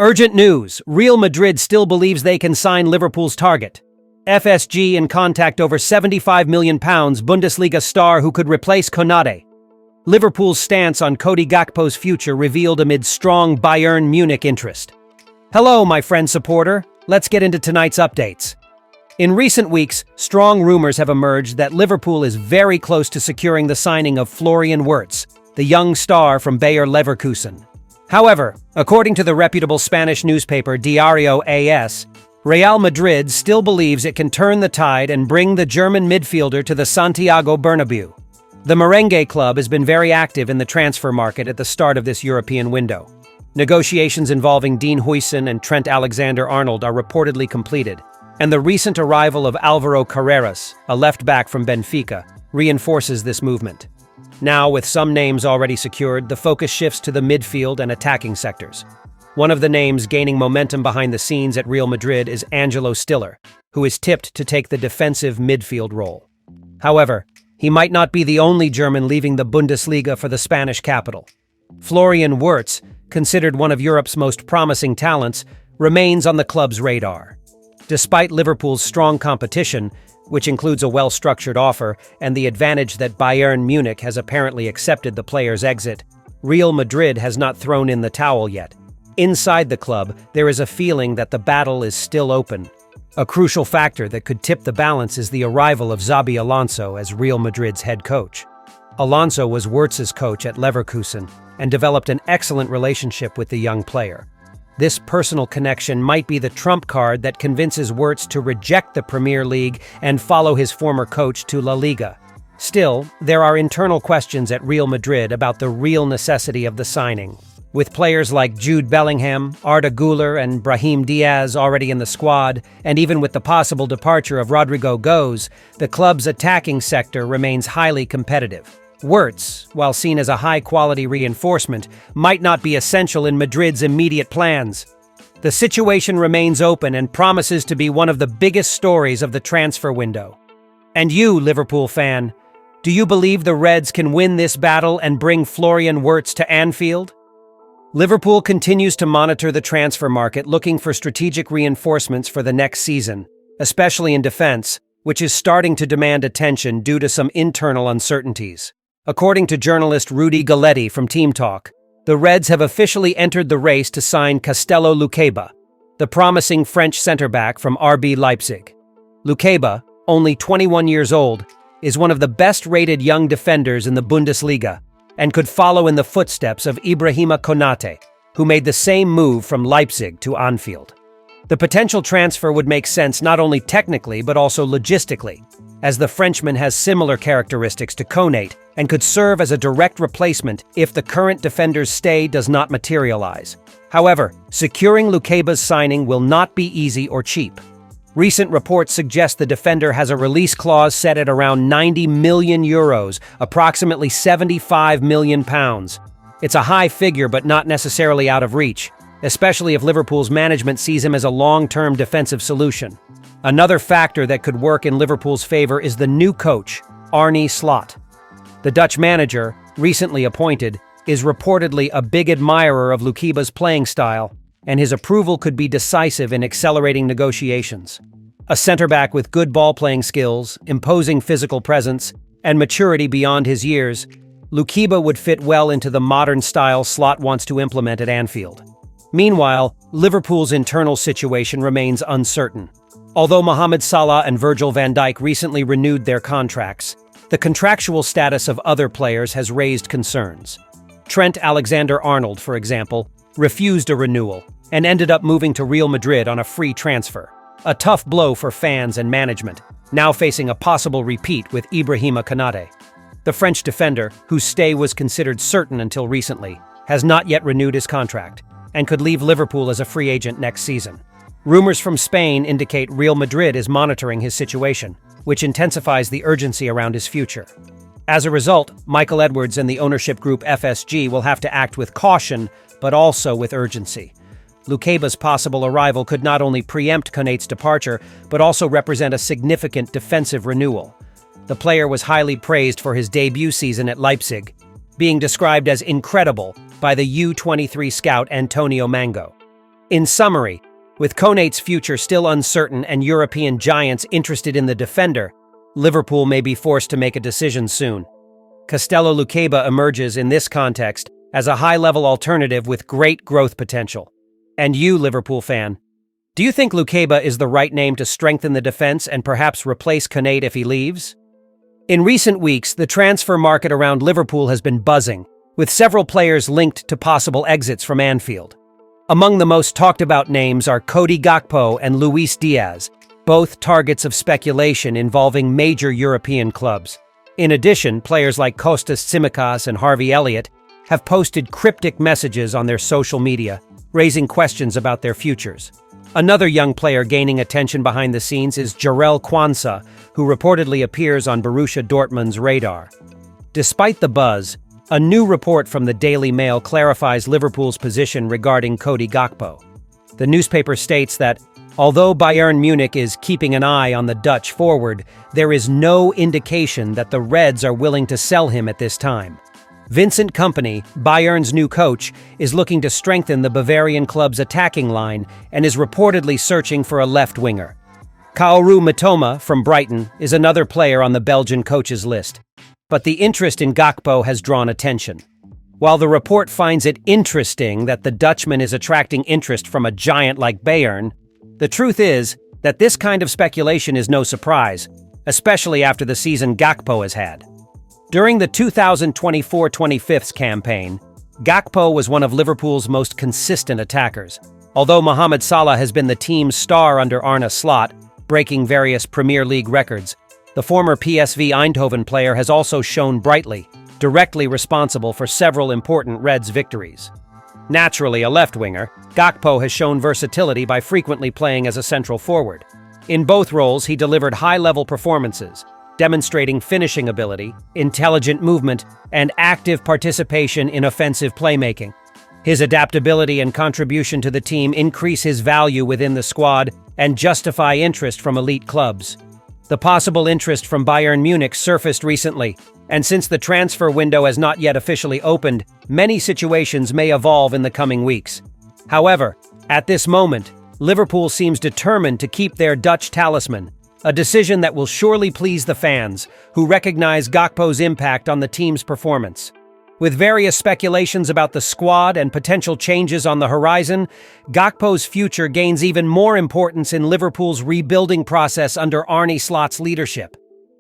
Urgent news. Real Madrid still believes they can sign Liverpool's target. FSG in contact over £75 million Bundesliga star who could replace Konate. Liverpool's stance on Cody Gakpo's future revealed amid strong Bayern Munich interest. Hello, my friend supporter. Let's get into tonight's updates. In recent weeks, strong rumors have emerged that Liverpool is very close to securing the signing of Florian Wirtz, the young star from Bayer Leverkusen. However, according to the reputable Spanish newspaper Diario AS, Real Madrid still believes it can turn the tide and bring the German midfielder to the Santiago Bernabeu. The Merengue club has been very active in the transfer market at the start of this European window. Negotiations involving Dean Huijsen and Trent Alexander-Arnold are reportedly completed, and the recent arrival of Álvaro Carreras, a left-back from Benfica, reinforces this movement. Now, with some names already secured, the focus shifts to the midfield and attacking sectors. One of the names gaining momentum behind the scenes at Real Madrid is Angelo Stiller, who is tipped to take the defensive midfield role. However, he might not be the only German leaving the Bundesliga for the Spanish capital. Florian Wirtz, considered one of Europe's most promising talents, remains on the club's radar. Despite Liverpool's strong competition, which includes a well-structured offer and the advantage that Bayern Munich has apparently accepted the player's exit, Real Madrid has not thrown in the towel yet. Inside the club, there is a feeling that the battle is still open. A crucial factor that could tip the balance is the arrival of Xabi Alonso as Real Madrid's head coach. Alonso was Wirtz's coach at Leverkusen and developed an excellent relationship with the young player. This personal connection might be the trump card that convinces Wirtz to reject the Premier League and follow his former coach to La Liga. Still, there are internal questions at Real Madrid about the real necessity of the signing. With players like Jude Bellingham, Arda Güler, and Brahim Diaz already in the squad, and even with the possible departure of Rodrigo Goes, the club's attacking sector remains highly competitive. Wirtz, while seen as a high-quality reinforcement, might not be essential in Madrid's immediate plans. The situation remains open and promises to be one of the biggest stories of the transfer window. And you, Liverpool fan, do you believe the Reds can win this battle and bring Florian Wirtz to Anfield? Liverpool continues to monitor the transfer market, looking for strategic reinforcements for the next season, especially in defense, which is starting to demand attention due to some internal uncertainties. According to journalist Rudy Galletti from Team Talk, the Reds have officially entered the race to sign Castello Luqueba, the promising French centre-back from RB Leipzig. Luqueba, only 21 years old, is one of the best-rated young defenders in the Bundesliga and could follow in the footsteps of Ibrahima Konate, who made the same move from Leipzig to Anfield. The potential transfer would make sense not only technically but also logistically, as the Frenchman has similar characteristics to Konate and could serve as a direct replacement if the current defender's stay does not materialize. However, securing Luqueba's signing will not be easy or cheap. Recent reports suggest the defender has a release clause set at around €90 million, approximately £75 million. It's a high figure but not necessarily out of reach, especially if Liverpool's management sees him as a long-term defensive solution. Another factor that could work in Liverpool's favor is the new coach, Arne Slot. The Dutch manager, recently appointed, is reportedly a big admirer of Luqueba's playing style, and his approval could be decisive in accelerating negotiations. A centre-back with good ball-playing skills, imposing physical presence, and maturity beyond his years, Luqueba would fit well into the modern style Slot wants to implement at Anfield. Meanwhile, Liverpool's internal situation remains uncertain. Although Mohamed Salah and Virgil van Dijk recently renewed their contracts, the contractual status of other players has raised concerns. Trent Alexander-Arnold, for example, refused a renewal and ended up moving to Real Madrid on a free transfer. A tough blow for fans and management, now facing a possible repeat with Ibrahima Konate. The French defender, whose stay was considered certain until recently, has not yet renewed his contract and could leave Liverpool as a free agent next season. Rumors from Spain indicate Real Madrid is monitoring his situation, which intensifies the urgency around his future. As a result, Michael Edwards and the ownership group FSG will have to act with caution, but also with urgency. Luqueba's possible arrival could not only preempt Konate's departure, but also represent a significant defensive renewal. The player was highly praised for his debut season at Leipzig, being described as incredible by the U23 scout Antonio Mango. In summary, with Konate's future still uncertain and European giants interested in the defender, Liverpool may be forced to make a decision soon. Castello Luqueba emerges in this context as a high-level alternative with great growth potential. And you, Liverpool fan, do you think Luqueba is the right name to strengthen the defense and perhaps replace Konate if he leaves? In recent weeks, the transfer market around Liverpool has been buzzing, with several players linked to possible exits from Anfield. Among the most talked-about names are Cody Gakpo and Luis Diaz, both targets of speculation involving major European clubs. In addition, players like Kostas Tsimikas and Harvey Elliott have posted cryptic messages on their social media, raising questions about their futures. Another young player gaining attention behind the scenes is Jarell Quansah, who reportedly appears on Borussia Dortmund's radar. Despite the buzz, a new report from the Daily Mail clarifies Liverpool's position regarding Cody Gakpo. The newspaper states that, although Bayern Munich is keeping an eye on the Dutch forward, there is no indication that the Reds are willing to sell him at this time. Vincent Kompany, Bayern's new coach, is looking to strengthen the Bavarian club's attacking line and is reportedly searching for a left winger. Kaoru Mitoma from Brighton is another player on the Belgian coach's list. But the interest in Gakpo has drawn attention. While the report finds it interesting that the Dutchman is attracting interest from a giant like Bayern, the truth is that this kind of speculation is no surprise, especially after the season Gakpo has had. During the 2024-25 campaign, Gakpo was one of Liverpool's most consistent attackers. Although Mohamed Salah has been the team's star under Arne Slot, breaking various Premier League records, the former PSV Eindhoven player has also shone brightly, directly responsible for several important Reds victories. Naturally a left winger, Gakpo has shown versatility by frequently playing as a central forward. In both roles, he delivered high-level performances, demonstrating finishing ability, intelligent movement, and active participation in offensive playmaking. His adaptability and contribution to the team increase his value within the squad and justify interest from elite clubs. The possible interest from Bayern Munich surfaced recently, and since the transfer window has not yet officially opened, many situations may evolve in the coming weeks. However, at this moment, Liverpool seems determined to keep their Dutch talisman, a decision that will surely please the fans, who recognize Gakpo's impact on the team's performance. With various speculations about the squad and potential changes on the horizon, Gakpo's future gains even more importance in Liverpool's rebuilding process under Arne Slot's leadership.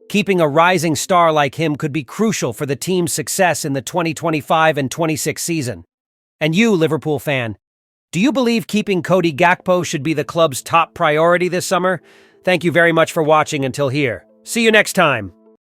Keeping a rising star like him could be crucial for the team's success in the 2025 and 26 season. And you, Liverpool fan, do you believe keeping Cody Gakpo should be the club's top priority this summer? Thank you very much for watching until here. See you next time.